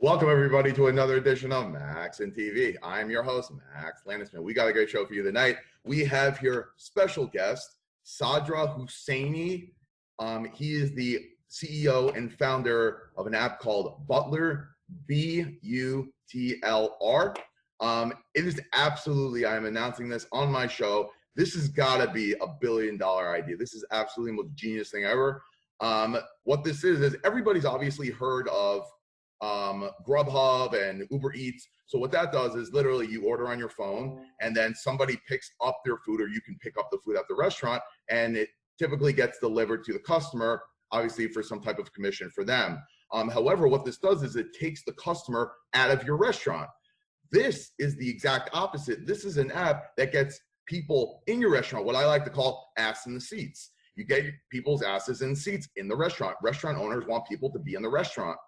Welcome everybody to another edition of Maxin TV. I'm your host, Max Landisman. We got a great show for you tonight. We have here special guest, Sadra Hosseini. He is the CEO and founder of an app called Butler, BUTLR. It is absolutely, I am announcing this on my show, this has got to be $1 billion idea. This is absolutely the most genius thing ever. What this is everybody's obviously heard of Grubhub and Uber Eats. So what that does is literally you order on your phone and then somebody picks up their food, or you can pick up the food at the restaurant, and it typically gets delivered to the customer, obviously for some type of commission for them. However, what this does is it takes the customer out of your restaurant. This is the exact opposite. This is an app that gets people in your restaurant, what I like to call ass in the seats. You get people's asses in seats in the restaurant. Restaurant owners want people to be in the restaurant,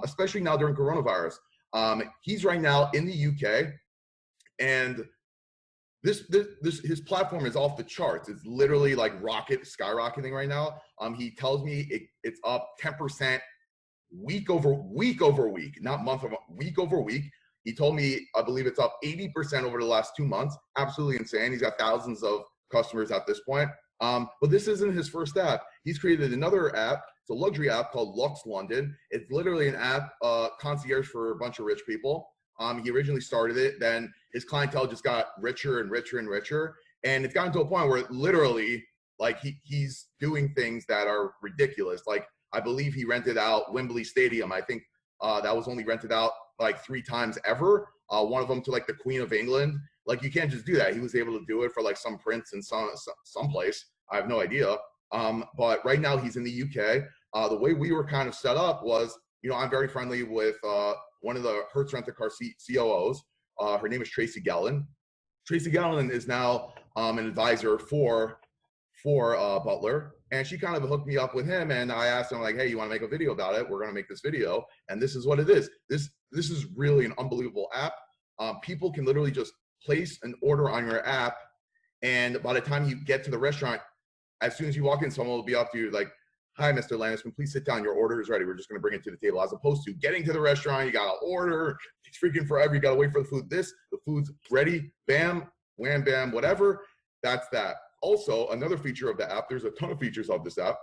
especially now during coronavirus. He's right now in the UK, and his platform is off the charts. It's literally like skyrocketing right now. He tells me it's up 10% week over week, not month over week over week. He told me, I believe it's up 80% over the last 2 months. Absolutely insane. He's got thousands of customers at this point. But this isn't his first app. He's created another app. It's a luxury app called Lux London. It's literally an app, concierge for a bunch of rich people. He originally started it, then his clientele just got richer and richer and richer. And it's gotten to a point where literally, like he's doing things that are ridiculous. Like I believe he rented out Wembley Stadium. I think that was only rented out like 3 times ever. One of them to like the Queen of England. Like you can't just do that. He was able to do it for like some prince in some place. I have no idea. But right now he's in the UK. The way we were kind of set up was, you know, I'm very friendly with one of the Hertz Rent-A-Car COOs. Her name is Tracy Gallen. Tracy Gallen is now an advisor for Butler, and she kind of hooked me up with him. And I asked him, like, hey, you want to make a video about it? We're going to make this video, and this is what it is. This is really an unbelievable app. People can literally just place an order on your app, and by the time you get to the restaurant, as soon as you walk in, someone will be up to you like, hi, Mr. Landisman, please sit down. Your order is ready. We're just going to bring it to the table. As opposed to getting to the restaurant, you got to order. It's freaking forever. You got to wait for the food. The food's ready. Bam, wham, bam, whatever. That's that. Also, another feature of the app, there's a ton of features of this app.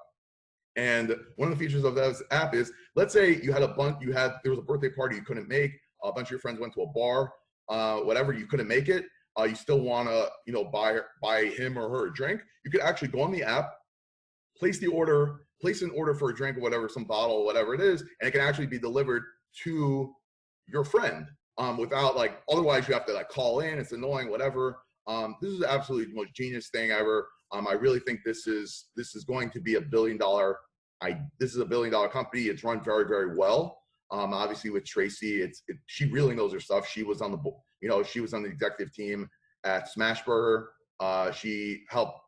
And one of the features of this app is, let's say you had there was a birthday party you couldn't make. A bunch of your friends went to a bar, whatever, you couldn't make it. You still want to, you know, buy him or her a drink. You could actually go on the app, place an order for a drink or whatever, some bottle or whatever it is, and it can actually be delivered to your friend without like, otherwise you have to like call in. It's annoying, whatever. This is absolutely the most genius thing ever. I really think this is going to be $1 billion. This is $1 billion company. It's run very, very well. Obviously with Tracy, she really knows her stuff. She was on the executive team at Smashburger. She helped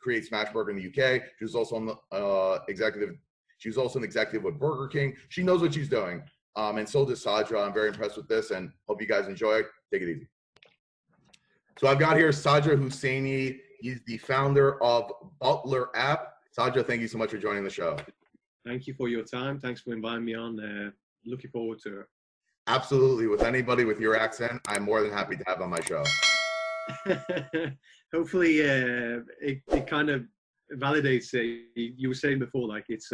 create Smashburger in the UK. She was also on the executive. She was also an executive with Burger King. She knows what she's doing. And so does Sadra. I'm very impressed with this, and hope you guys enjoy. Take it easy. So I've got here Sadra Hosseini. He's the founder of Butler app. Sadra, thank you so much for joining the show. Thank you for your time. Thanks for inviting me on. Looking forward to it. Absolutely. With anybody with your accent, I'm more than happy to have on my show. Hopefully, it kind of validates it. You were saying before, like it's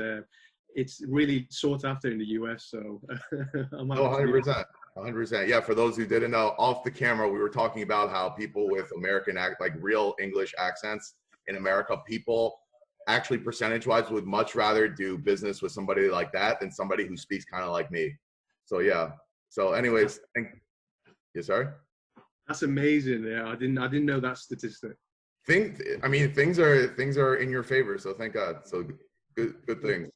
really sought after in the US. So I'm 100%. 100%. Yeah, for those who didn't know, off the camera, we were talking about how people with like real English accents in America, people actually percentage-wise would much rather do business with somebody like that than somebody who speaks kind of like me. So yeah. So anyways, yes, sir. That's amazing. Yeah, I didn't know that statistic. I mean, things are in your favor, so thank God. So good things.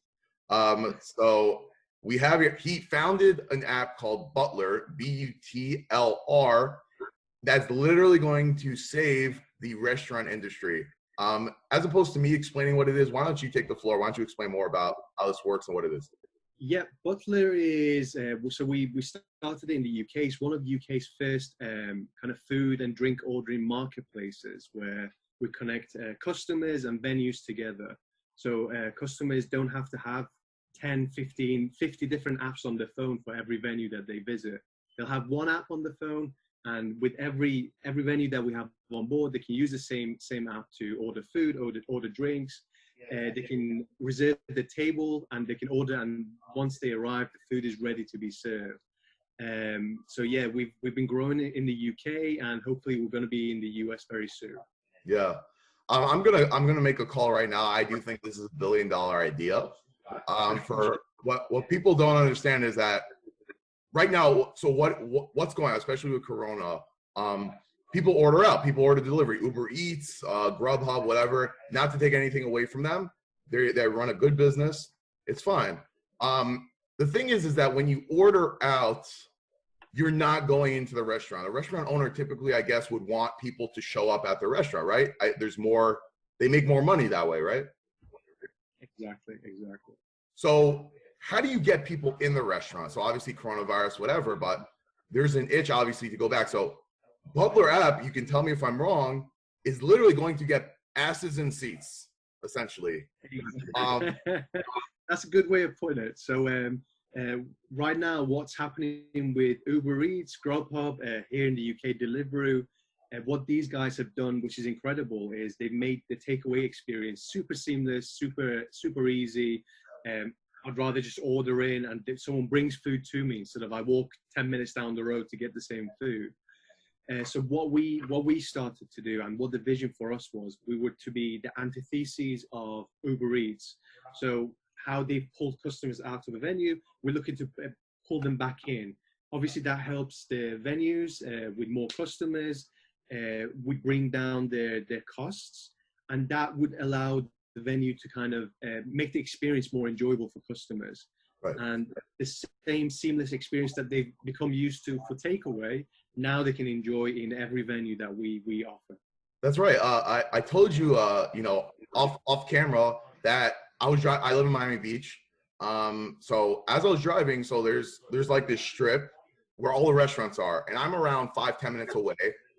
So we have here, he founded an app called Butler, BUTLR, that's literally going to save the restaurant industry. As opposed to me explaining what it is, why don't you take the floor? Why don't you explain more about how this works and what it is? Yeah, Butler is, so we started in the UK. It's one of the UK's first kind of food and drink ordering marketplaces where we connect customers and venues together. So customers don't have to have 10, 15, 50 different apps on their phone for every venue that they visit. They'll have one app on the phone, and with every venue that we have on board, they can use the same app to order food, order drinks. They can reserve the table, and they can order, and once they arrive, the food is ready to be served. So yeah, we've been growing in the UK, and hopefully we're going to be in the US very soon. Yeah, I'm gonna make a call right now. I do think this is $1 billion idea. For what people don't understand is that right now, so what's going on, especially with Corona, people order out, people order delivery, Uber Eats, Grubhub, whatever. Not to take anything away from them, they run a good business. It's fine. The thing is that when you order out, you're not going into the restaurant. A restaurant owner typically, I guess, would want people to show up at the restaurant, right? They make more money that way, right? Exactly. So how do you get people in the restaurant? So obviously coronavirus, whatever, but there's an itch obviously to go back. So Butler app, you can tell me if I'm wrong, is literally going to get asses in seats, essentially. That's a good way of putting it. So right now, what's happening with Uber Eats, Grubhub, here in the UK, Deliveroo, what these guys have done, which is incredible, is they've made the takeaway experience super seamless, super easy. I'd rather just order in and someone brings food to me instead of I walk 10 minutes down the road to get the same food. So what we started to do, and what the vision for us was, we were to be the antithesis of Uber Eats. So how they've pulled customers out of a venue, we're looking to pull them back in. Obviously, that helps the venues with more customers. We bring down their costs, and that would allow the venue to kind of make the experience more enjoyable for customers. Right. And the same seamless experience that they've become used to for takeaway, now they can enjoy in every venue that we offer. That's right. I told you, off camera that I live in Miami Beach. So as I was driving, so there's like this strip where all the restaurants are, and I'm around 5-10 minutes away.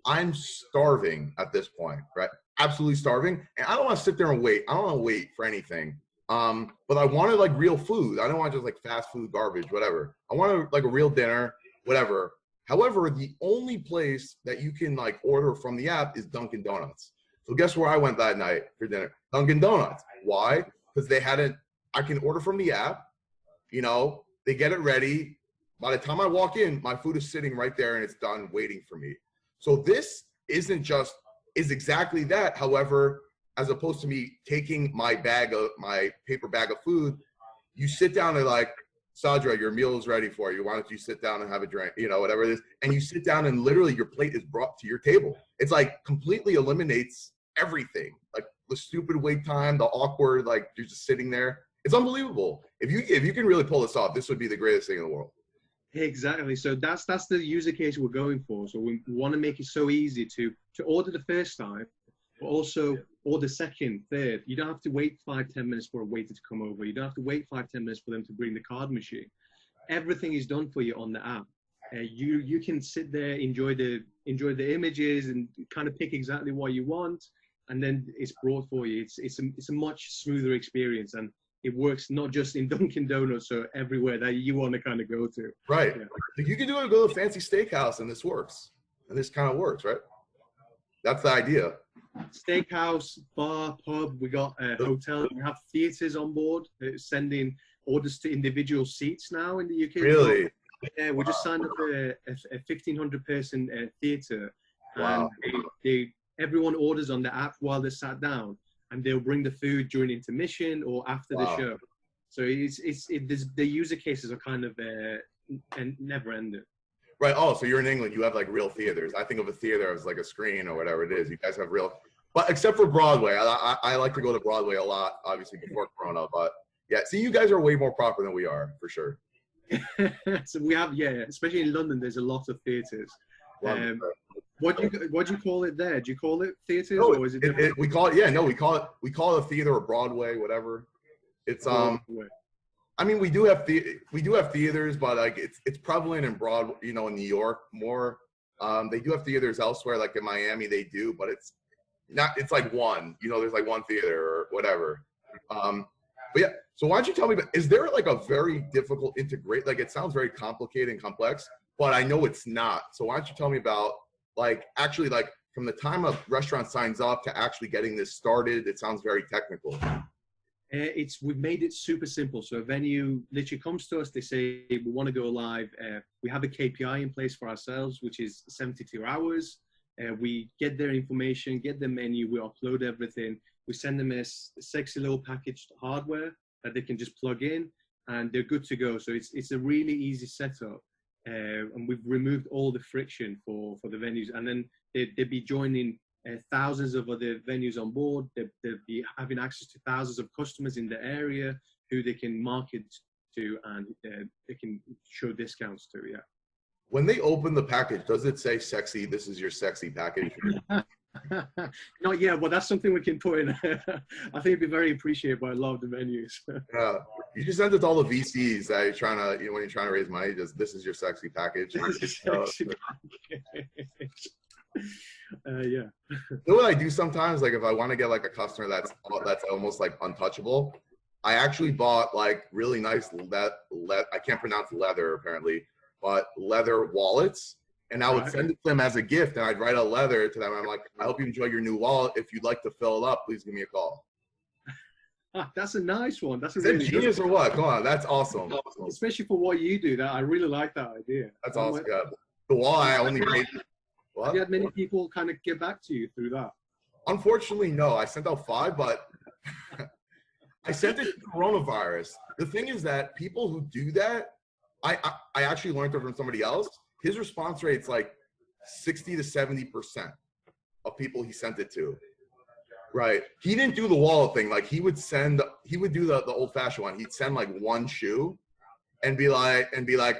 I'm starving at this point, right? Absolutely starving. And I don't want to sit there and wait. I don't want to wait for anything. But I wanted like real food. I don't want just like fast food garbage, whatever. I wanted like a real dinner, whatever. However, the only place that you can like order from the app is Dunkin' Donuts. So guess where I went that night for dinner? Dunkin' Donuts. Why? Because I can order from the app, they get it ready. By the time I walk in, my food is sitting right there and it's done waiting for me. So this is exactly that. However, as opposed to me taking my paper bag of food, you sit down and like, Sadra, your meal is ready for you. Why don't you sit down and have a drink, whatever it is. And you sit down and literally your plate is brought to your table. It's like completely eliminates everything. Like the stupid wait time, the awkward, like you're just sitting there. It's unbelievable. If you can really pull this off, this would be the greatest thing in the world. Exactly. So that's the user case we're going for. So we want to make it so easy to order the first time, but also order second, third. You don't have to wait 5-10 minutes for a waiter to come over. You don't have to wait 5-10 minutes for them to bring the card machine. Everything is done for you on the app. You can sit there, enjoy the images, and kind of pick exactly what you want, and then it's brought for you. It's a much smoother experience, and it works not just in Dunkin' Donuts or everywhere that you want to kind of go to. Right. Yeah. Like you can go to a fancy steakhouse and this works. And this kind of works, right? That's the idea. Steakhouse, bar, pub, we got a hotel, we have theatres on board, sending orders to individual seats now in the UK. Really? Yeah, we just signed up a 1,500 person theatre. Wow. And everyone orders on the app while they're sat down, and they'll bring the food during intermission or after the show. So the user cases are kind of never ending. Right. Oh, so you're in England. You have like real theaters. I think of a theater as like a screen or whatever it is. You guys have real, but except for Broadway. I like to go to Broadway a lot, obviously before Corona. But yeah, see, you guys are way more proper than we are, for sure. So we have, especially in London, there's a lot of theaters. What do you call it there? Do you call it theaters, or is it? We call it. We call it a theater or Broadway, whatever. It's I mean, we do have theaters, but like it's prevalent in in New York more. They do have theaters elsewhere, like in Miami, they do, but it's not. It's like one. There's like one theater or whatever. But yeah, so why don't you tell me, is there like a very difficult integrate? Like it sounds very complicated and complex, but I know it's not. So why don't you tell me about like actually like from the time a restaurant signs up to actually getting this started? It sounds very technical. We've made it super simple. So a venue literally comes to us, they say, we want to go live. We have a KPI in place for ourselves, which is 72 hours. We get their information, get the menu, we upload everything. We send them a sexy little packaged hardware that they can just plug in and they're good to go. So it's a really easy setup. And we've removed all the friction for the venues. And then they'd be joining thousands of other venues on board. They'll be having access to thousands of customers in the area who they can market to and they can show discounts to, yeah. When they open the package, does it say sexy, this is your sexy package? Not yet, but that's something we can put in. I think it'd be very appreciated by a lot of the venues. Yeah, you just send it to all the VCs that you're trying to, when you're trying to raise money, just this is your sexy package. Sexy package. Yeah. You know what I do sometimes? Like if I want to get like a customer that's almost like untouchable, I actually bought like really nice I can't pronounce leather apparently, but leather wallets. And I would send it to them as a gift, and I'd write a letter to them. I'm like, I hope you enjoy your new wallet. If you'd like to fill it up, please give me a call. That's a nice one. That's a Is that really genius or what? Come on, that's awesome. Especially for what you do. That I really like that idea. That's awesome. Yeah. The wallet I only paid. What? Have you had many people kind of get back to you through that? Unfortunately, no. I sent out 5, but I sent it to coronavirus. The thing is that people who do that, I actually learned it from somebody else. His response rate's like 60 to 70% of people he sent it to. Right. He didn't do the wallet thing. Like he would do the old fashioned one. He'd send like one shoe and be like,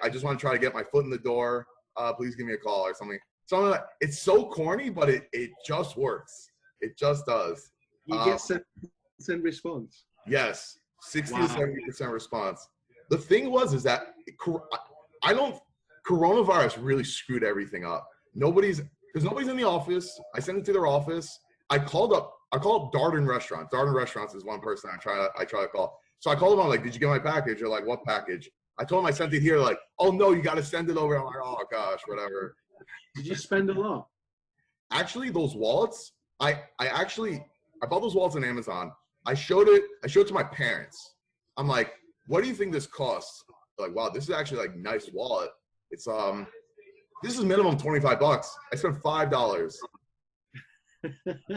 I just want to try to get my foot in the door. Please give me a call or something. Something like, it's so corny, but it just works. It just does. You get some response. Yes. 60 to 70% response. The thing is that coronavirus really screwed everything up. There's nobody's in the office. I sent it to their office. I called Darden Restaurants. Darden Restaurants is one person I try to call. So I called them. I'm like, did you get my package? They're like, what package? I told them I sent it here. Like, oh no, you got to send it over. I'm like, oh gosh, whatever. Did you spend a lot? Actually, those wallets, I bought those wallets on Amazon. I showed it to my parents. I'm like, what do you think this costs? They're like, wow, this is actually like nice wallet. It's this is minimum $25. I spent $5.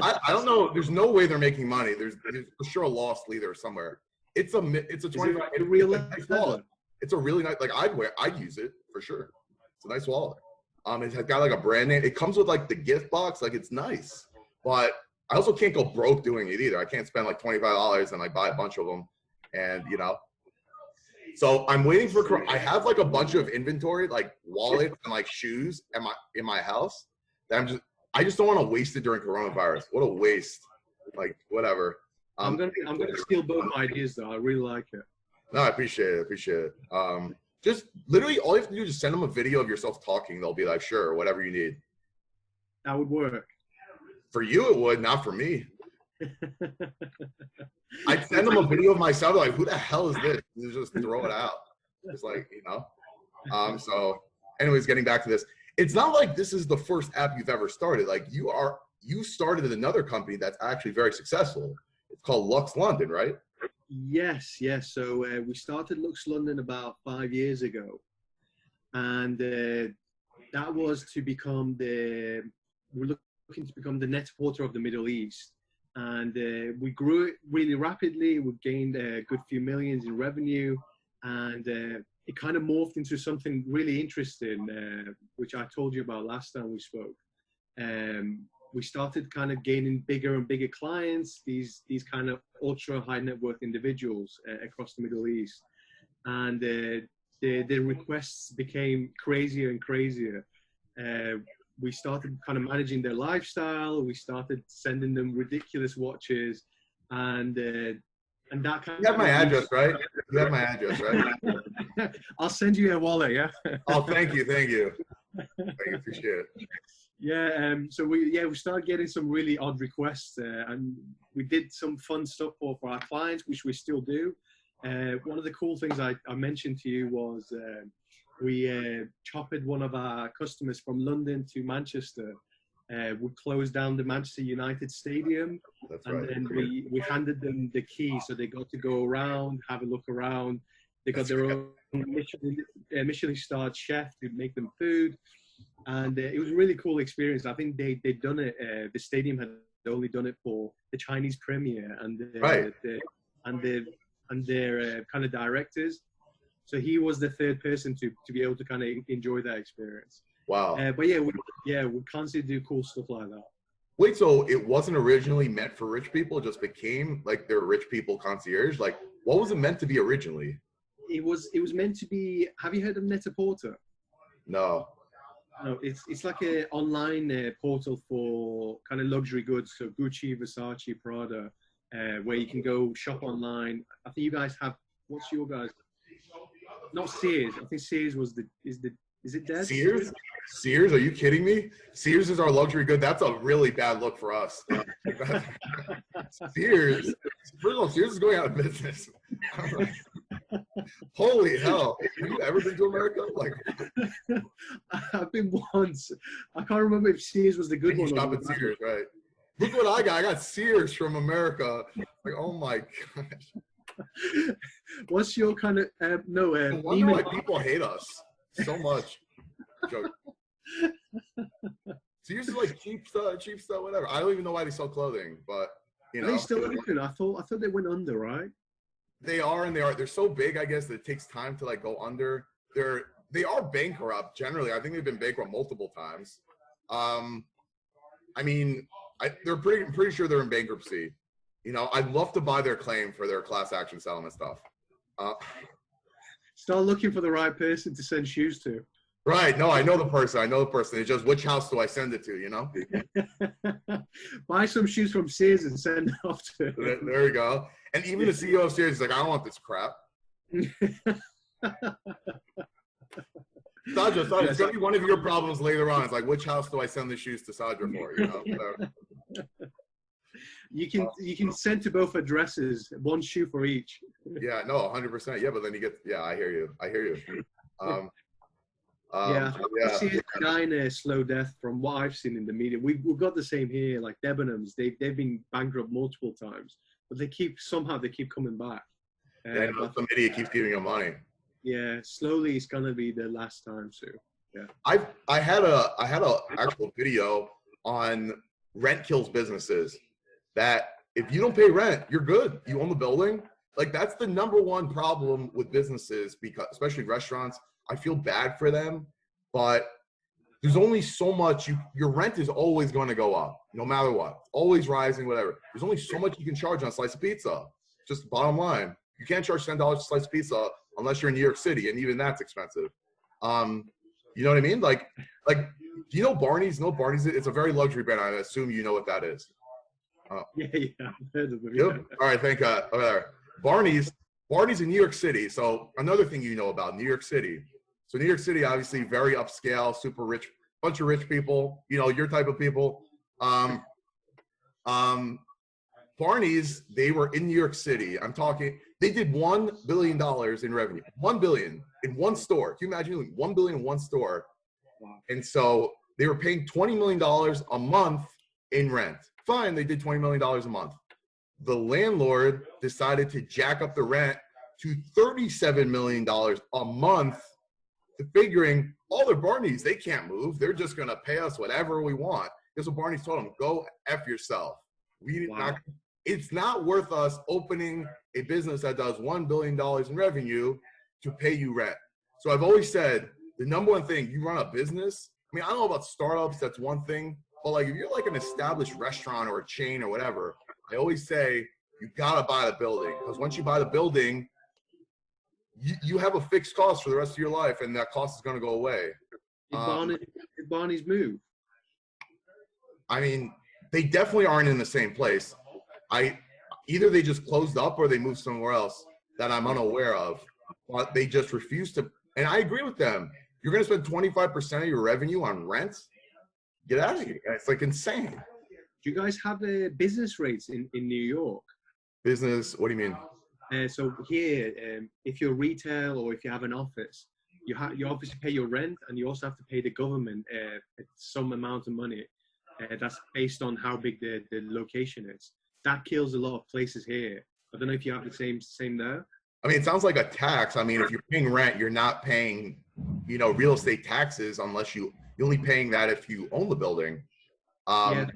I don't know. There's no way they're making money. There's for sure a loss leader somewhere. It's a 25. It's a real nice wallet. It's a really nice. Like I'd use it for sure. It's a nice wallet. It has got like a brand name. It comes with like the gift box. Like it's nice, but I also can't go broke doing it either. I can't spend like $25 and like buy a bunch of them, and you know. So I'm waiting for. I have like a bunch of inventory, like wallets and like shoes, in my house. That I just don't want to waste it during coronavirus. What a waste! Like whatever. I'm gonna steal both ideas though. I really like it. No, I appreciate it. Just literally all you have to do is just send them a video of yourself talking. They'll be like, sure, whatever you need. That would work. For you, it would, not for me. I'd send them a video of myself, like, who the hell is this? And just throw it out. Just like, you know. So anyways, getting back to this. It's not like this is the first app you've ever started. Like you started at another company that's actually very successful. It's called Lux London, right? Yes. So we started Lux London about 5 years ago. And that was to become we're looking to become the net porter of the Middle East. And we grew it really rapidly. We gained a good few millions in revenue. And it kind of morphed into something really interesting, which I told you about last time we spoke. We started kind of gaining bigger and bigger clients, these kind of ultra high net worth individuals across the Middle East. And the requests became crazier and crazier. We started kind of managing their lifestyle. We started sending them ridiculous watches, and that kind of. You have my address, right? You have my address, right? I'll send you a wallet, yeah. Oh, thank you. I appreciate it. Yeah, so we started getting some really odd requests, and we did some fun stuff for our clients, which we still do. One of the cool things I mentioned to you was we chopped one of our customers from London to Manchester. We closed down the Manchester United Stadium. That's and right. then we handed them the key, so they got to go around, have a look around. They got their own Michelin-starred chef to make them food. And it was a really cool experience. I think they'd done it. The stadium had only done it for the Chinese premier and their kind of directors. So he was the third person to be able to kind of enjoy that experience. Wow. But yeah, we constantly do cool stuff like that. Wait, so it wasn't originally meant for rich people, it just became like their rich people concierge? Like, what was it meant to be originally? It was meant to be. Have you heard of Net-a-Porter? No. No, it's like an online portal for kind of luxury goods, so Gucci, Versace, Prada, where you can go shop online. I think you guys have. What's your guys? Not Sears. I think Sears is it dead? Sears? Sears? Are you kidding me? Sears is our luxury good. That's a really bad look for us. Sears. First of all, Sears is going out of business. Holy hell! Have you ever been to America? Like, I've been once. I can't remember if Sears was the good one. Shop at Sears, right? Look what I got. I got Sears from America. Like, oh my gosh. What's your kind of no? I wonder why people hate us so much. Joke. Sears is like cheap stuff, whatever. I don't even know why they sell clothing, but you know. Are they still open? I thought they went under, right? They are, and they're so big, I guess, that it takes time to like go under. They are bankrupt generally. I think they've been bankrupt multiple times. I mean, they're pretty sure they're in bankruptcy. You know, I'd love to buy their claim for their class action settlement stuff. Start looking for the right person to send shoes to. Right. No, I know the person. It's just, which house do I send it to, you know? Buy some shoes from Sears and send it off to. There we go. And even the CEO of Sears is like, I don't want this crap. Sadra, it's going to be one of your problems later on. It's like, which house do I send the shoes to Sadra for, you know? So. You can send to both addresses, one shoe for each. Yeah, no, 100%. Yeah, but then you get, yeah, I hear you. Yeah, I see DINE slow death from what I've seen in the media. We've got the same here, like Debenhams. They've been bankrupt multiple times, but they keep coming back. Yeah, some idiot keeps giving them money. Yeah, slowly it's gonna be the last time soon. Yeah, I had a actual video on rent kills businesses. That if you don't pay rent, you're good. You own the building. Like, that's the #1 problem with businesses, because especially restaurants. I feel bad for them, but there's only so much your rent is always going to go up, no matter what. Always rising, whatever. There's only so much you can charge on a slice of pizza. Just bottom line. You can't charge $10 a slice of pizza unless you're in New York City, and even that's expensive. You know what I mean? Like, do you know Barney's? No, Barney's. It's a very luxury brand. I assume you know what that is. Yeah. Yep. All right, thank God. Over there. Barney's in New York City. So another thing you know about New York City. So New York City, obviously very upscale, super rich, bunch of rich people, you know, your type of people. Barney's, they were in New York City. I'm talking, they did $1 billion in revenue. $1 billion in one store. Can you imagine doing $1 billion in one store? Wow. And so they were paying $20 million a month in rent. Fine, they did $20 million a month. The landlord decided to jack up the rent to $37 million a month, figuring all their Barneys, they can't move. They're just going to pay us whatever we want. Guess what Barney's told them? Go F yourself. It's not worth us opening a business that does $1 billion in revenue to pay you rent. So I've always said the #1 thing, you run a business. I mean, I don't know about startups, that's one thing. But like, if you're like an established restaurant or a chain or whatever, I always say you got to buy the building, because once you buy the building, you have a fixed cost for the rest of your life, and that cost is going to go away. Did Barney's move? I mean, they definitely aren't in the same place. Either they just closed up or they moved somewhere else that I'm unaware of. But they just refuse to. And I agree with them. You're going to spend 25% of your revenue on rent. Get out of here. It's like insane. Do you guys have business rates in New York? Business, what do you mean? So here, if you're retail or if you have an office, you obviously pay your rent, and you also have to pay the government some amount of money. That's based on how big the location is. That kills a lot of places here. I don't know if you have the same there. I mean, it sounds like a tax. I mean, if you're paying rent, you're not paying, you know, real estate taxes unless you're only paying that if you own the building. Yeah.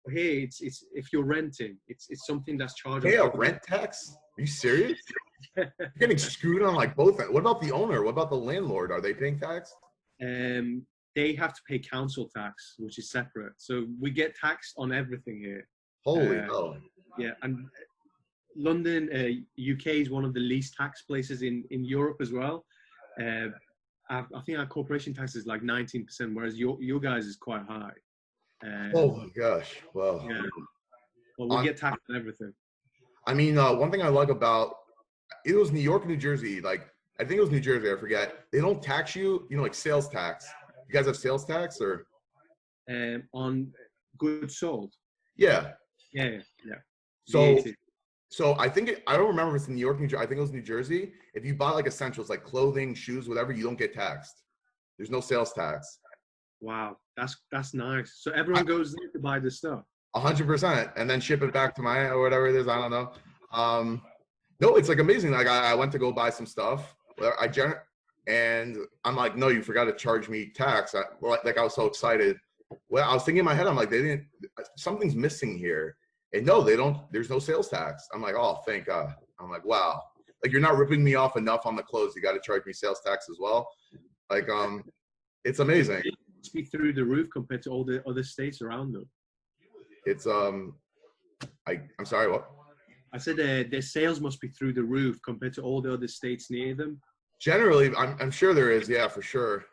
Here, it's if you're renting, it's something that's charged. Pay a rent tax? Are you serious? You're getting screwed on like both. What about the owner? What about the landlord? Are they paying tax? They have to pay council tax, which is separate. So we get taxed on everything here. Holy hell. Yeah, and London, UK is one of the least taxed places in Europe as well. I think our corporation tax is like 19%, whereas your guys is quite high. Oh my gosh. Well, yeah. Well, we get taxed on everything. I mean, one thing I like about it was New York, New Jersey. Like, I think it was New Jersey. I forget. They don't tax you, you know, like sales tax. You guys have sales tax or? On goods sold. Yeah. Yeah. So I think I don't remember if it's in New York, New Jersey. I think it was New Jersey. If you buy like essentials, like clothing, shoes, whatever, you don't get taxed. There's no sales tax. Wow, that's nice. So everyone goes there to buy this stuff. 100%, and then ship it back to my or whatever it is. I don't know. No, it's like amazing. Like I went to go buy some stuff. And I'm like, no, you forgot to charge me tax. I was so excited. Well, I was thinking in my head, I'm like, something's missing here. And no, they don't. There's no sales tax. I'm like, oh, thank God. I'm like, wow. Like you're not ripping me off enough on the clothes. You got to charge me sales tax as well. Like, it's amazing. It's be through the roof compared to all the other states around them. It's I'm sorry, what? I said their sales must be through the roof compared to all the other states near them. Generally, I'm sure there is, yeah, for sure.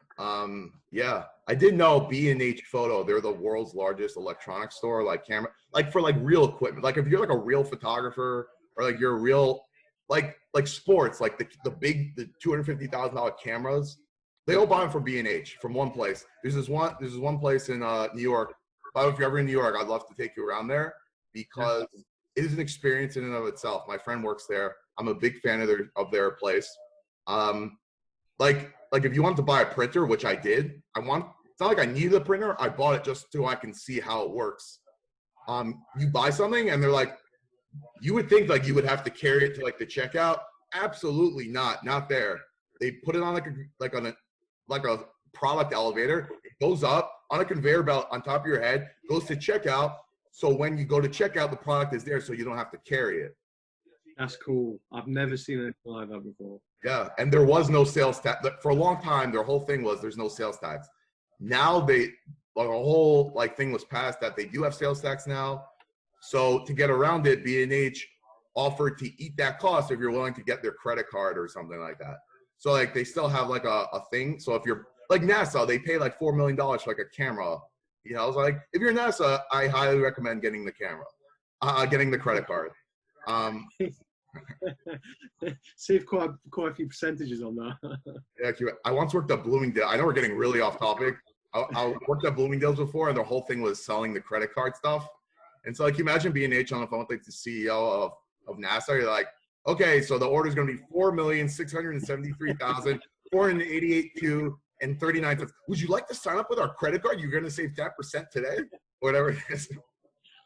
Yeah, I did know B&H Photo, they're the world's largest electronics store, like camera, like for like real equipment. Like if you're like a real photographer or like you're a real, like sports, like the big, the $250,000 cameras, they all buy them from B&H, from one place. There's this one place in New York. If you're ever in New York, I'd love to take you around there because it is an experience in and of itself. My friend works there. I'm a big fan of their place. Like if you want to buy a printer, which I did, it's not like I needed a printer. I bought it just so I can see how it works. You buy something and they're like, you would think like you would have to carry it to like the checkout. Absolutely not there. They put it on like a product elevator. It goes up on a conveyor belt on top of your head, goes to checkout. So when you go to checkout, the product is there so you don't have to carry it. That's cool. I've never seen anything like that before. Yeah, and there was no sales tax. For a long time, their whole thing was there's no sales tax. Now the whole like thing was passed that they do have sales tax now. So to get around it, B&H offered to eat that cost if you're willing to get their credit card or something like that. So like they still have like a thing. So if you're like NASA, they pay like $4 million for like a camera. You know, I was like, if you're NASA, I highly recommend getting the camera, getting the credit card. Save quite a few percentages on that. Yeah, I once worked at Bloomingdale. I know we're getting really off topic. I worked at Bloomingdale's before, and their whole thing was selling the credit card stuff. And so, like, you imagine B&H on the phone with like the CEO of NASA. You're like, okay, so the order is going to be 4,673,488.39. Would you like to sign up with our credit card? You're going to save 10% today, whatever it is.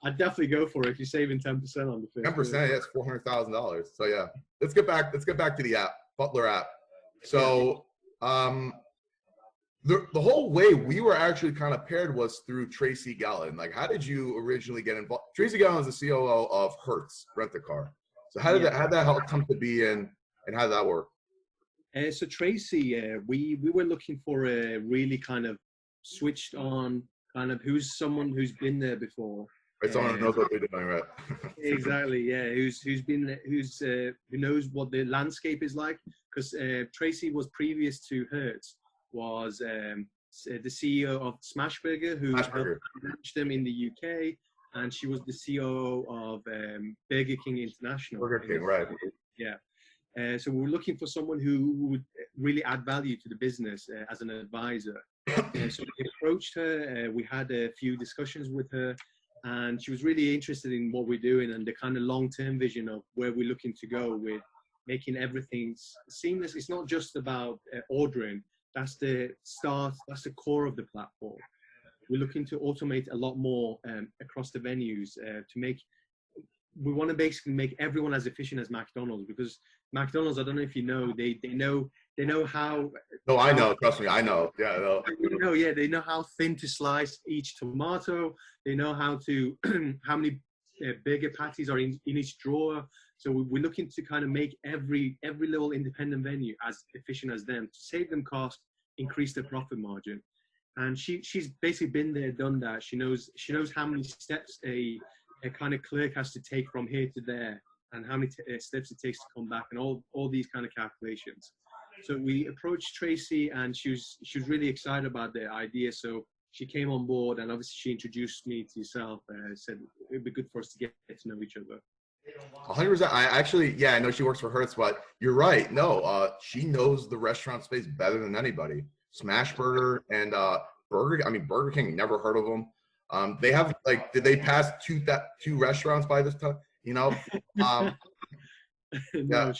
I'd definitely go for it if you're saving 10% on the first. 10%, yes, $400,000. So yeah, let's get back to the app, Butler app. So the whole way we were actually kind of paired was through Tracy Gallen. Like, how did you originally get involved? Tracy Gallen is the COO of Hertz Rent a Car. So how did that help come to be, and how did that work? So Tracy, we were looking for a really kind of switched on kind of someone who's been there before. Right, someone who knows what they're doing, right? Exactly, yeah. Who knows what the landscape is like? Because Tracy was previous to Hertz, was the CEO of Smashburger, who launched them in the UK, and she was the COO of Burger King International. Burger King, right? Yeah. So we were looking for someone who would really add value to the business as an advisor. So we approached her, we had a few discussions with her, and she was really interested in what we're doing and the kind of long-term vision of where we're looking to go with making everything seamless. It's not just about ordering. That's the start, that's the core of the platform. We're looking to automate a lot more across the venues we want to basically make everyone as efficient as McDonald's, because McDonald's, I don't know if you know, they know how. No, I know. Trust me, I know. Yeah, no. They know how thin to slice each tomato. They know how to how many burger patties are in each drawer. So we're looking to kind of make every little independent venue as efficient as them, to save them cost, increase their profit margin. And she's basically been there, done that. She knows how many steps a kind of clerk has to take from here to there, and how many steps it takes to come back, and all these kind of calculations. So we approached Tracy, and she was really excited about the idea. So she came on board, and obviously she introduced me to yourself. Said it'd be good for us to get to know each other. 100%. I actually, yeah, I know she works for Hertz, but you're right. No, she knows the restaurant space better than anybody. Smashburger and Burger King. Never heard of them. They have, like, did they pass two restaurants by this time? You know, No, yeah.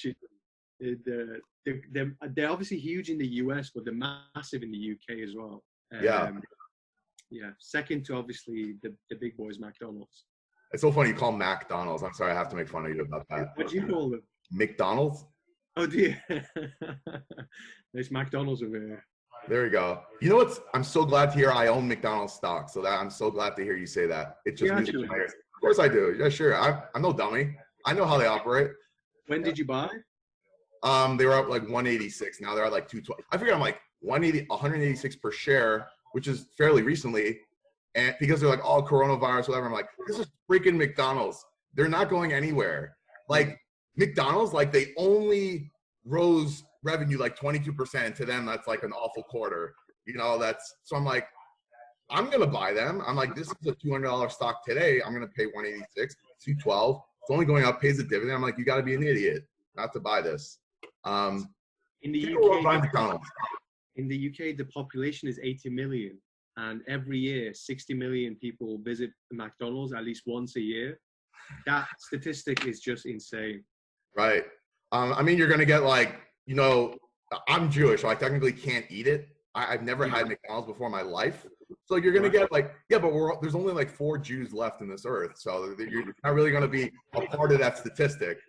They're obviously huge in the US, but they're massive in the UK as well. Yeah. Yeah. Second to obviously the big boys, McDonald's. It's so funny you call them McDonald's. I'm sorry, I have to make fun of you about that. What do you call them? McDonald's? Oh dear. There's McDonald's over here. There we go. You know what? I'm so glad to hear I own McDonald's stock. So that I'm so glad to hear you say that. It just music to my ears. Of course I do. Yeah, sure. I'm no dummy. I know how they operate. When did you buy? They were up like 186. Now they're at like 220. I figured I'm like 186 per share, which is fairly recently. And because they're like, oh, coronavirus, whatever. I'm like, this is freaking McDonald's. They're not going anywhere. Like McDonald's, like they only rose revenue like 22%. To them, that's like an awful quarter. You know, so I'm like, I'm going to buy them. I'm like, this is a $200 stock today. I'm going to pay 186, 212. It's only going up, pays a dividend. I'm like, you got to be an idiot not to buy this. In the UK, the population is 80 million. And every year, 60 million people visit McDonald's at least once a year. That statistic is just insane. Right. I mean, you're going to get like, you know, I'm Jewish, so I technically can't eat it. I've never had McDonald's before in my life. So you're going to get like, yeah, but there's only like 4 Jews left in this earth. So you're not really going to be a part of that statistic.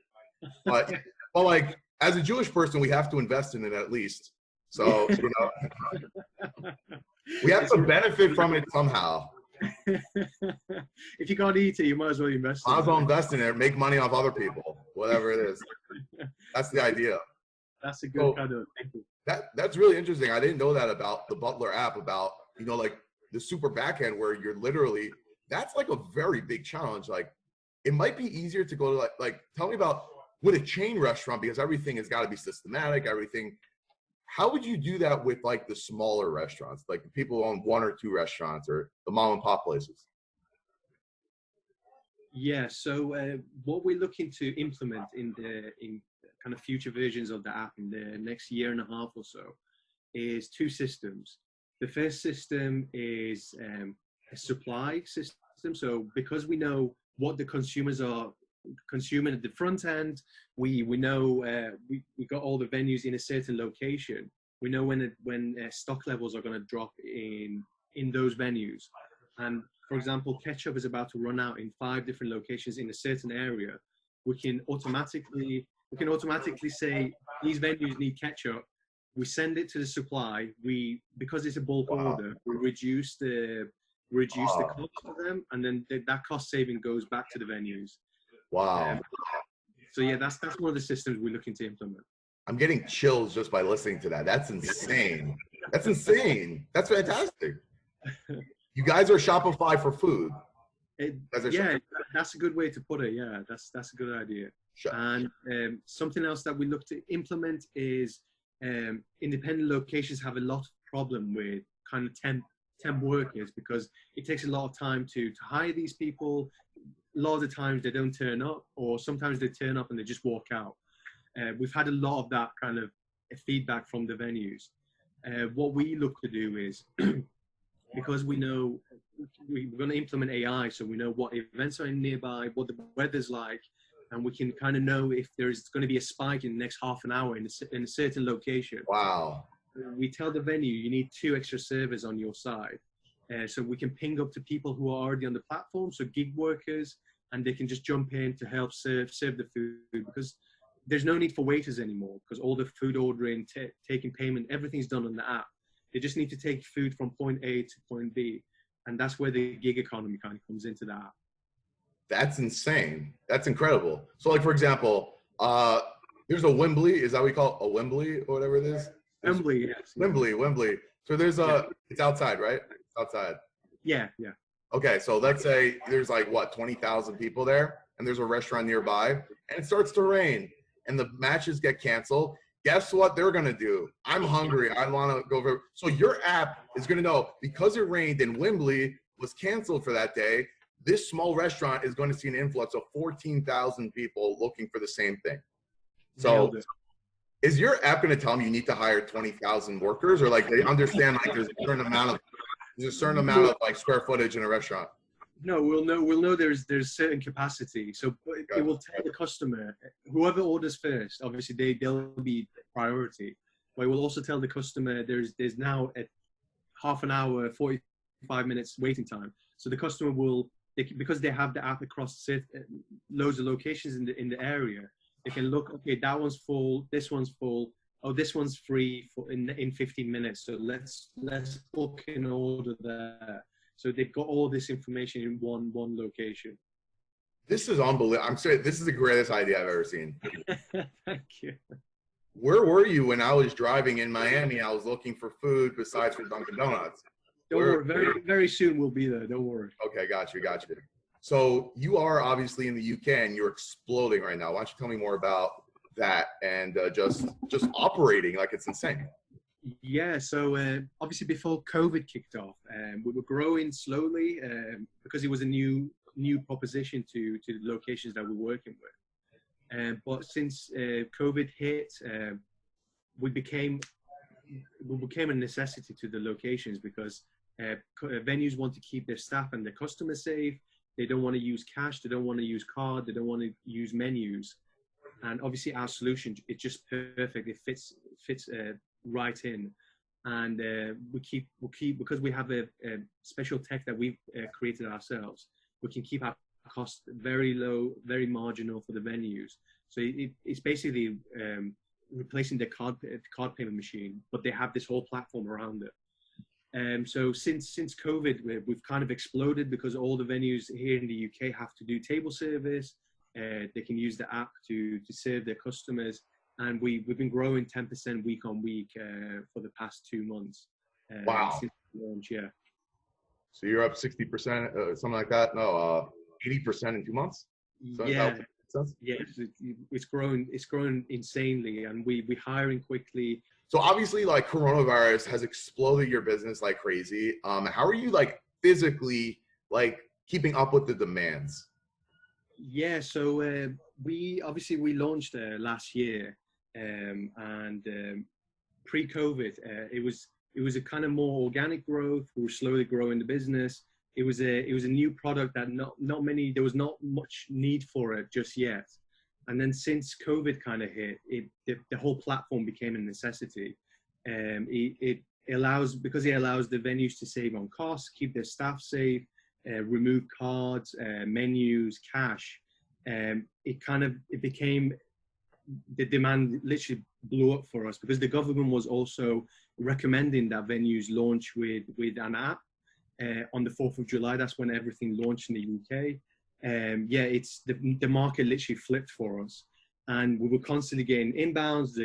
But like, as a Jewish person, we have to invest in it at least. So, you know, we have to benefit from it somehow. If you can't eat it, you might as well invest in it. Might as well invest in it, make money off other people, whatever it is. That's the idea. That's a good kind of thinking. That's really interesting. I didn't know that about the Butler app, about, you know, like the super backend where you're literally, that's like a very big challenge. Like it might be easier to go to like tell me about with a chain restaurant, because everything has got to be systematic, everything. How would you do that with like the smaller restaurants, like the people who own 1 or 2 restaurants or the mom and pop places? Yeah, so what we're looking to implement in kind of future versions of the app in the next year and a half or so is 2 systems. The first system is a supply system. So because we know what the consumers are consuming at the front end, we know we got all the venues in a certain location. We know when stock levels are going to drop in those venues. And for example, ketchup is about to run out in 5 different locations in a certain area. We can automatically say these venues need ketchup. We send it to the supply. Because it's a bulk order, we reduce the cost for them, and then that cost saving goes back to the venues. Wow. So yeah, that's one of the systems we're looking to implement. I'm getting chills just by listening to that. That's insane. That's insane. That's fantastic. You guys are Shopify for food. Yeah, that's a good way to put it. Yeah, that's a good idea. Sure. And something else that we look to implement is independent locations have a lot of problem with kind of temp workers, because it takes a lot of time to hire these people. A lot of the times they don't turn up, or sometimes they turn up and they just walk out. We've had a lot of that kind of feedback from the venues. What we look to do is because we know we're going to implement AI, so we know what events are nearby, what the weather's like, and we can kind of know if there's going to be a spike in the next half an hour in a certain location. Wow. We tell the venue, you need 2 extra servers on your side. So we can ping up to people who are already on the platform, so gig workers, and they can just jump in to help serve the food, because there's no need for waiters anymore, because all the food ordering, taking payment, everything's done on the app. They just need to take food from point A to point B. And that's where the gig economy kind of comes into that. That's insane. That's incredible. So like, for example, there's a Wembley. Is that what we call it? A Wembley or whatever it is? Wembley, yes. Wembley. So there's it's outside, right? Outside. Yeah. Okay, so let's say there's like what, 20,000 people there, and there's a restaurant nearby, and it starts to rain, and the matches get canceled. Guess what they're gonna do? I'm hungry. I want to go over. So your app is gonna know, because it rained and Wembley was canceled for that day, this small restaurant is going to see an influx of 14,000 people looking for the same thing. So is your app going to tell them you need to hire 20,000 workers, or like they understand like there's a certain amount of like square footage in a restaurant? No, we'll know there's certain capacity. So it will tell the customer, whoever orders first, obviously they'll be priority. But it will also tell the customer there's now a half an hour, 45 minutes waiting time. So the customer will, because they have the app across loads of locations in the area, they can look, okay, that one's full, this one's full, oh, this one's free in 15 minutes. So let's book an order there. So they've got all this information in one location. This is unbelievable. I'm saying this is the greatest idea I've ever seen. Thank you. Where were you when I was driving in Miami? I was looking for food besides for Dunkin' Donuts. Don't worry, very, very soon we'll be there. Don't worry. Okay, got you. So you are obviously in the UK and you're exploding right now. Why don't you tell me more about that and just operating like it's insane? Yeah, so obviously before COVID kicked off, we were growing slowly because it was a new proposition to the locations that we're working with. But since COVID hit, we became a necessity to the locations, because venues want to keep their staff and their customers safe. They don't want to use cash. They don't want to use card. They don't want to use menus. And obviously our solution, it's just perfect. It fits right in. And we'll keep, because we have a special tech that we've created ourselves, we can keep our costs very low, very marginal for the venues. So it's basically replacing the card payment machine, but they have this whole platform around it. So since COVID, we've kind of exploded, because all the venues here in the UK have to do table service. They can use the app to serve their customers, and we've been growing 10% week on week for the past 2 months. Wow! Since launch, yeah. So you're up 60%, something like that? No, 80% in 2 months. So yeah. Yes, it's growing insanely, and we're hiring quickly. So obviously, like, coronavirus has exploded your business like crazy. How are you like physically like keeping up with the demands? Yeah, so we launched last year, and pre-COVID, it was a kind of more organic growth. We were slowly growing the business. It was a new product that there was not much need for it just yet. And then since COVID kind of hit, the whole platform became a necessity. It allows the venues to save on costs, keep their staff safe, remove cards, menus, cash. It became, the demand literally blew up for us, because the government was also recommending that venues launch with an app on the 4th of July. That's when everything launched in the UK. Yeah, it's the market literally flipped for us, and we were constantly getting inbounds.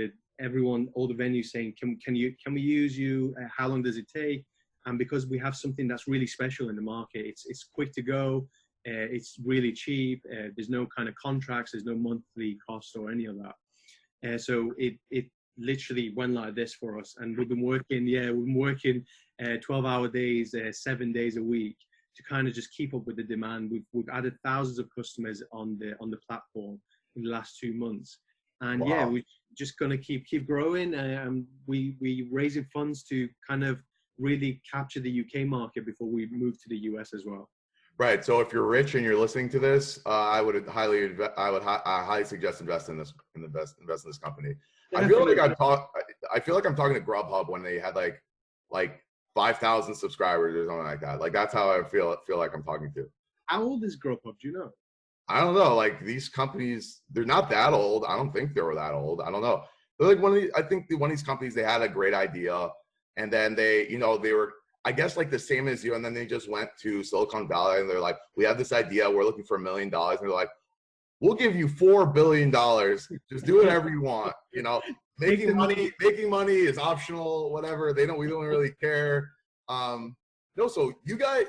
All the venues saying, can we use you? How long does it take? And because we have something that's really special in the market, it's quick to go. It's really cheap. There's no kind of contracts. There's no monthly cost or any of that. So it literally went like this for us. And we've been working 12-hour days, 7 days a week, to kind of just keep up with the demand. We've added thousands of customers on the platform in the last 2 months. And yeah, we're just gonna keep growing. We raising funds to kind of really capture the UK market before we move to the US as well. Right. So if you're rich and you're listening to this, I would highly suggest invest in this company. I feel like I feel like I'm talking to Grubhub when they had like 5,000 subscribers or something like that. Like that's how I feel like I'm talking to. How old is Grubhub? Do you know? I don't know. Like these companies, they're not that old. I don't think they were that old. I don't know. They're like I think one of these companies, they had a great idea, and then they were, I guess, like the same as you, and then they just went to Silicon Valley and they're like, we have this idea, we're looking for $1 million, and they're like, we'll give you $4 billion, just do whatever you want. Making money is optional, whatever. We don't really care. No, so you guys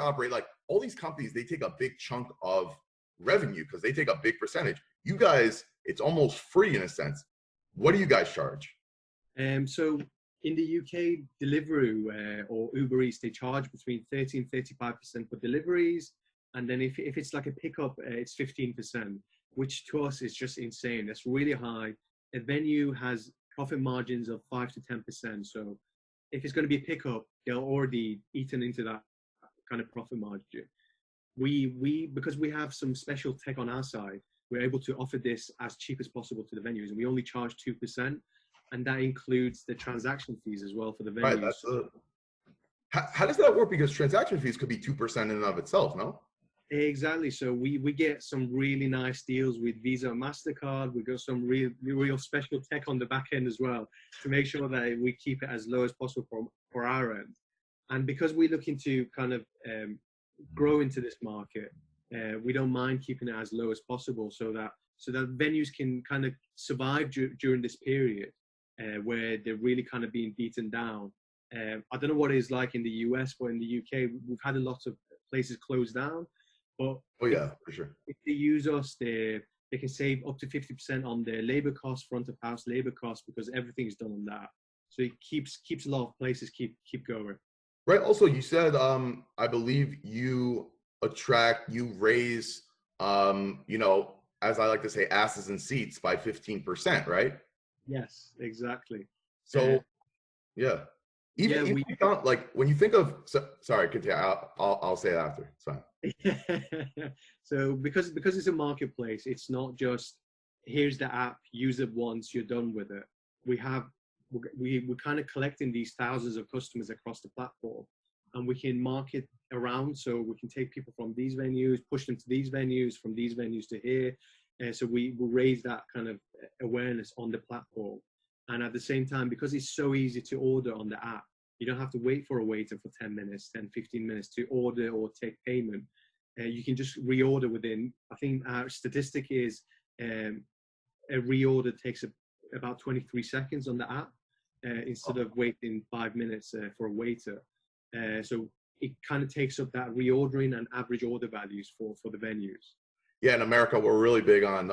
operate like all these companies, they take a big chunk of revenue because they take a big percentage. You guys, it's almost free in a sense. What do you guys charge? So in the UK, Deliveroo or Uber Eats, they charge between 30 and 35% for deliveries. And then if it's like a pickup, it's 15%, which to us is just insane. That's really high. A venue has profit margins of 5 to 10%. So if it's going to be a pickup, they'll already eaten into that kind of profit margin. Because we have some special tech on our side, we're able to offer this as cheap as possible to the venues, and we only charge 2%. And that includes the transaction fees as well for the venues. Right, how does that work? Because transaction fees could be 2% in and of itself, no? Exactly. So we get some really nice deals with Visa and MasterCard. We got some real special tech on the back end as well to make sure that we keep it as low as possible for our end. And because we're looking to kind of grow into this market, we don't mind keeping it as low as possible so that venues can kind of survive during this period. Where they're really kind of being beaten down. I don't know what it is like in the US, but in the UK, we've had a lot of places closed down. But oh yeah, for sure. If they use us, they can save up to 50% on their labor costs, front of house labor costs, because everything's done on that. So it keeps a lot of places keep going. Right. Also, you said I believe you raise as I like to say, asses and seats by 15%, right? Yes, exactly. So, yeah. Even like when you think of, sorry, continue. I'll say it after. Sorry. So because it's a marketplace, it's not just here's the app, use it once, you're done with it. We're kind of collecting these thousands of customers across the platform, and we can market around. So we can take people from these venues, push them to these venues, from these venues to here. So we will raise that kind of awareness on the platform. And at the same time, because it's so easy to order on the app, you don't have to wait for a waiter for 10 minutes, 10, 15 minutes to order or take payment. You can just reorder within, I think our statistic is a reorder takes about 23 seconds on the app instead of waiting 5 minutes for a waiter. So it kind of takes up that reordering and average order values for the venues. Yeah, in America, we're really big on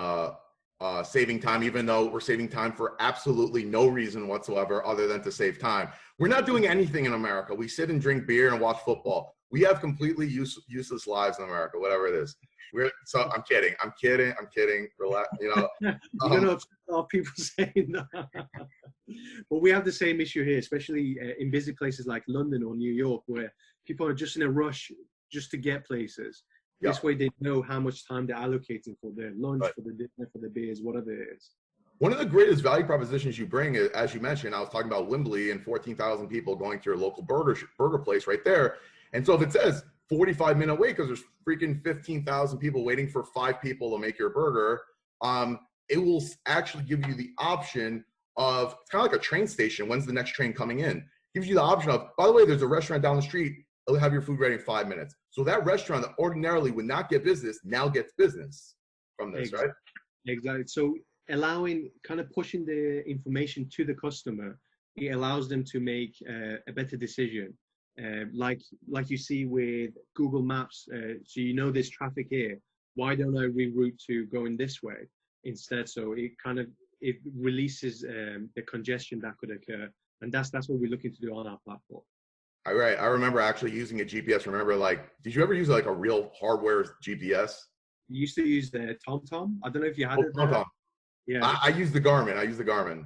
saving time, even though we're saving time for absolutely no reason whatsoever other than to save time. We're not doing anything in America. We sit and drink beer and watch football. We have completely useless lives in America, whatever it is. So I'm kidding. Relax, You don't know if people saying that. But we have the same issue here, especially in busy places like London or New York, where people are just in a rush just to get places. Yeah. This way they know how much time they're allocating for their lunch, right, for the dinner, for the beers, whatever it is. One of the greatest value propositions you bring is, as you mentioned, I was talking about Wembley and 14,000 people going to your local burger place right there. And so if it says 45-minute wait because there's freaking 15,000 people waiting for 5 people to make your burger, it will actually give you the option of, it's kind of like a train station. When's the next train coming in? It gives you the option of, by the way, there's a restaurant down the street. It'll have your food ready in 5 minutes. So that restaurant that ordinarily would not get business now gets business from this, exactly, right? Exactly. So allowing, kind of pushing the information to the customer, it allows them to make a better decision. Like you see with Google Maps, so you know there's traffic here. Why don't I reroute to going this way instead? So it releases the congestion that could occur, and that's what we're looking to do on our platform. All right. I remember actually using a GPS. Did you ever use like a real hardware GPS? You used to use the TomTom. I don't know if you had it. TomTom. Yeah. I use the Garmin.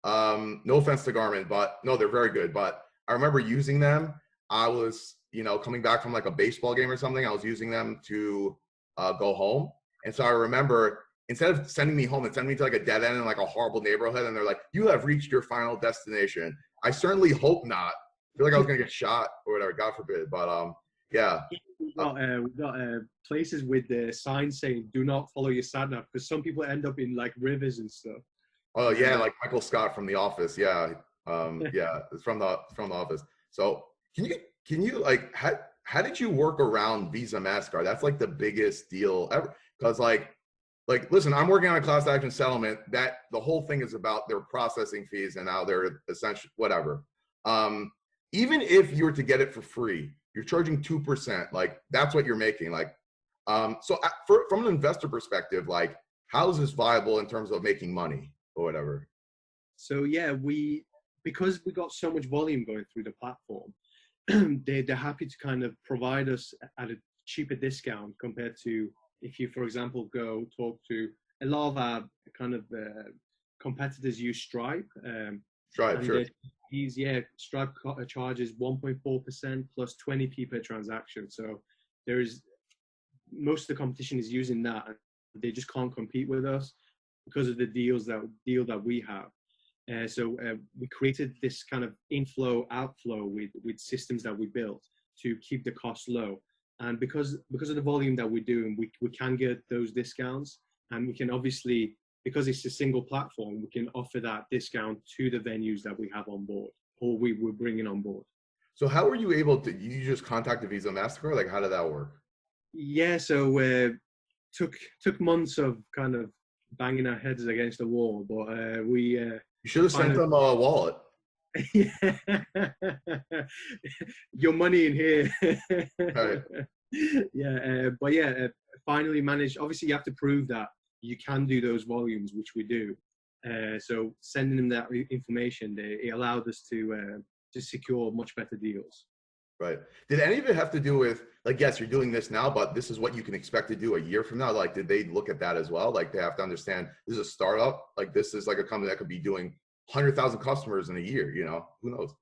No offense to Garmin, but no, they're very good. But I remember using them. I was, you know, coming back from like a baseball game or something. I was using them to go home. And so I remember instead of sending me home and sending me to like a dead end in like a horrible neighborhood, and they're like, you have reached your final destination. I certainly hope not. I feel like I was gonna get shot or whatever, God forbid. But yeah. We've got places with the signs saying "Do not follow your sat nav" because some people end up in like rivers and stuff. Oh yeah, like Michael Scott from The Office. Yeah, yeah, it's from the Office. So can you like how did you work around Visa MasterCard? That's like the biggest deal ever. Because like listen, I'm working on a class action settlement that the whole thing is about their processing fees and how they're essentially whatever. Even if you were to get it for free, you're charging 2%. Like that's what you're making. Like, so from an investor perspective, like how is this viable in terms of making money or whatever? So yeah, because we got so much volume going through the platform, they're happy to kind of provide us at a cheaper discount compared to if you, for example, go talk to a lot of our kind of competitors use Stripe. Stripe, sure. Stripe charges 1.4% plus 20p per transaction. So most of the competition is using that. They just can't compete with us because of the deal that we have. So we created this kind of inflow outflow with systems that we built to keep the cost low. And because of the volume that we're doing, we can get those discounts, and we can obviously, because it's a single platform, we can offer that discount to the venues that we have on board or we're bringing on board. So how were you able to? You just contacted Visa MasterCard? Like how did that work? Yeah, so took months of kind of banging our heads against the wall, but we. You should have sent them a wallet. Yeah. Your money in here. Right. Yeah, but yeah, finally managed. Obviously, you have to prove that you can do those volumes, which we do. So sending them that information, it allowed us to secure much better deals. Right. Did any of it have to do with like, yes, you're doing this now, but this is what you can expect to do a year from now? Like, did they look at that as well? Like, they have to understand this is a startup. Like, this is like a company that could be doing 100,000 customers in a year. You know, who knows?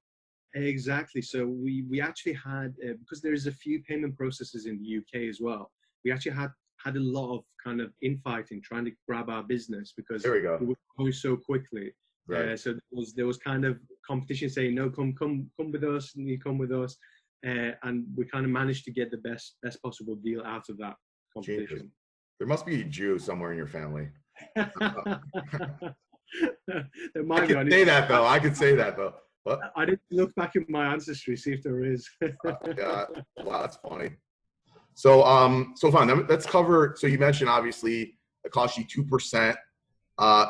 Exactly. So we actually had because there's a few payment processes in the UK as well. We actually had a lot of kind of infighting trying to grab our business because there we go. It was going so quickly. Right. So there was kind of competition saying, no, come with us, and you come with us. And we kind of managed to get the best possible deal out of that competition. Jesus. There must be a Jew somewhere in your family. There might I could say that though. I could say that though. What? I didn't look back in my ancestry, see if there is. Yeah. Wow, that's funny. So so fine. Let's cover. So you mentioned obviously it costs you 2%.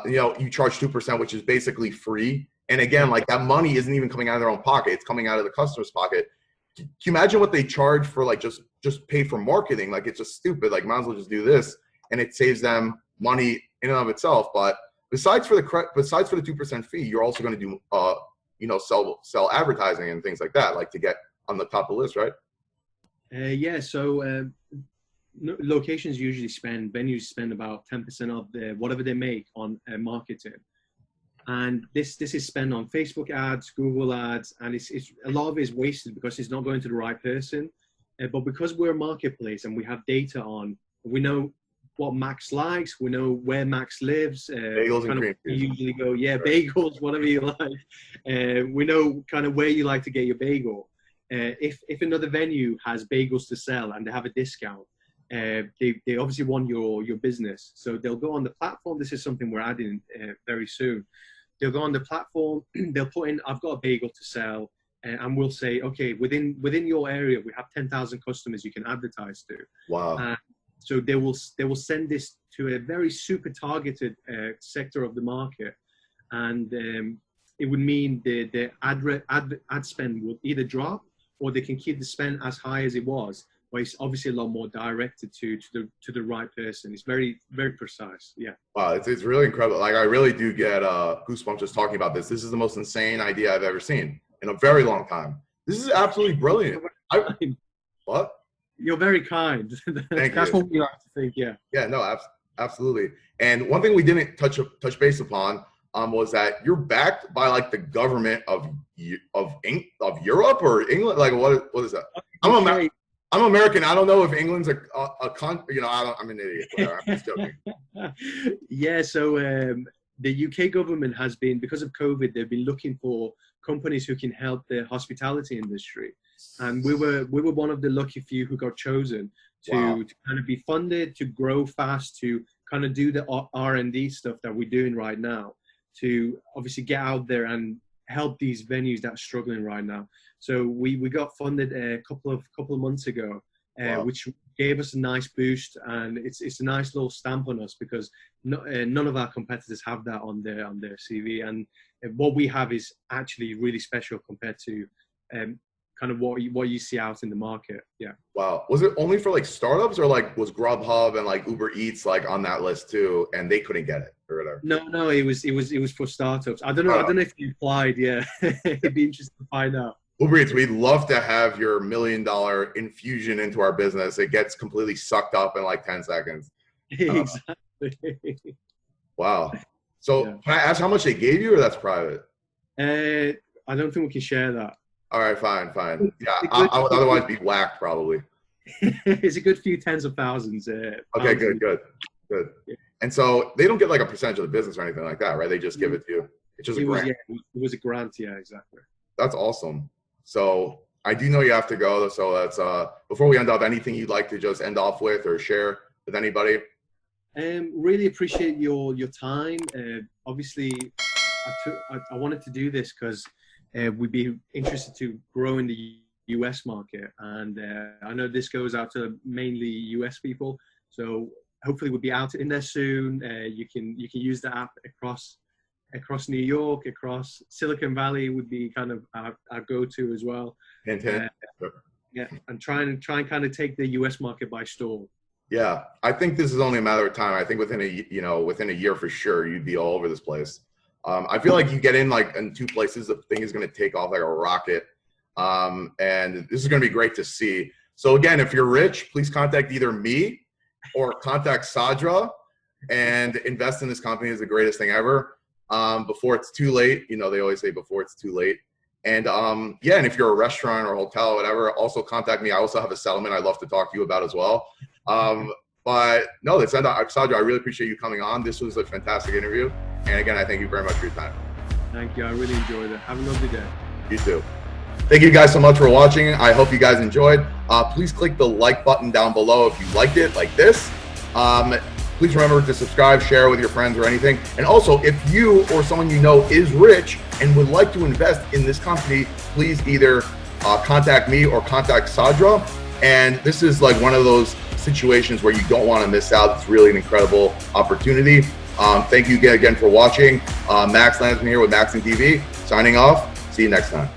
You know, you charge 2%, which is basically free. And again, like that money isn't even coming out of their own pocket; it's coming out of the customer's pocket. Can you imagine what they charge for like just pay for marketing? Like it's just stupid. Like might as well just do this, and it saves them money in and of itself. But besides for the 2% fee, you're also going to do you know, sell advertising and things like that, like to get on the top of the list, right? Yeah. So locations venues spend about 10% of whatever they make on marketing. And this is spent on Facebook ads, Google ads, and it's a lot of it is wasted because it's not going to the right person. But because we're a marketplace and we have data on, we know what Max likes, we know where Max lives. Bagels and cream cheese. Usually go, yeah, bagels, whatever you like. We know kind of where you like to get your bagel. If another venue has bagels to sell and they have a discount, they obviously want your business. So they'll go on the platform. This is something we're adding very soon. They'll go on the platform, they'll put in, I've got a bagel to sell, and we'll say, okay, within your area, we have 10,000 customers you can advertise to. Wow. So they will send this to a very super targeted sector of the market. And it would mean the ad spend will either drop or they can keep the spend as high as it was. But it's obviously a lot more directed to the right person. It's very, very precise. Yeah. Wow, it's really incredible. Like I really do get goosebumps just talking about this. This is the most insane idea I've ever seen in a very long time. This is absolutely brilliant. What? You're very kind. That's what we like to think. Yeah. Yeah. No. Absolutely. And one thing we didn't touch base upon was that you're backed by like the government of Europe or England. Like what is that? I'm American. I don't know if England's I'm an idiot. Whatever, I'm just joking. Yeah. So the UK government has been, because of COVID, they've been looking for companies who can help the hospitality industry, and we were one of the lucky few who got chosen to kind of be funded to grow fast, to kind of do the R&D stuff that we're doing right now, to obviously get out there and help these venues that are struggling right now. So we got funded a couple of months ago, which gave us a nice boost, and it's a nice little stamp on us, because none of our competitors have that on their CV, and what we have is actually really special compared to kind of what you see out in the market. Yeah. Wow. Was it only for like startups, or like was Grubhub and like Uber Eats like on that list too, and they couldn't get it or whatever? No, it was for startups. I don't know if you applied. Yeah. It'd be interesting to find out. Uber Eats, we'd love to have your $1 million infusion into our business. It gets completely sucked up in like 10 seconds. Exactly. Wow. So can I ask how much they gave you, or that's private? I don't think we can share that. All right, fine. Yeah, I would otherwise be whacked probably. It's a good few tens of thousands. Okay, good. Yeah. And so they don't get like a percentage of the business or anything like that, right? They just give it to you. It's just a grant. It was a grant. Yeah, exactly. That's awesome. So I do know you have to go. So that's before we end up, anything you'd like to just end off with or share with anybody? Really appreciate your time. Obviously, I wanted to do this because we'd be interested to grow in the US market, and I know this goes out to mainly US people. So hopefully we'll be out in there soon. You can use the app across New York, across Silicon Valley would be kind of our go-to as well. Yeah, and try and kind of take the US market by storm. Yeah, I think this is only a matter of time. I think within a year for sure, you'd be all over this place. I feel like you get in like in 2 places, the thing is going to take off like a rocket. And this is going to be great to see. So again, if you're rich, please contact either me or contact Sadra and invest in this company. Is the greatest thing ever. Before it's too late. They always say before it's too late. And yeah, and if you're a restaurant or hotel or whatever, also contact me. I also have a settlement I'd love to talk to you about as well. But no, Sadra, I really appreciate you coming on. This was a fantastic interview. And again, I thank you very much for your time. Thank you. I really enjoyed it. Have a lovely day. You too. Thank you guys so much for watching. I hope you guys enjoyed. Please click the like button down below if you liked it like this. Please remember to subscribe, share with your friends or anything. And also, if you or someone you know is rich and would like to invest in this company, please either contact me or contact Sadra. And this is like one of those situations where you don't want to miss out. It's really an incredible opportunity. Thank you again for watching. Max Landsman here with Maxin TV, signing off. See you next time.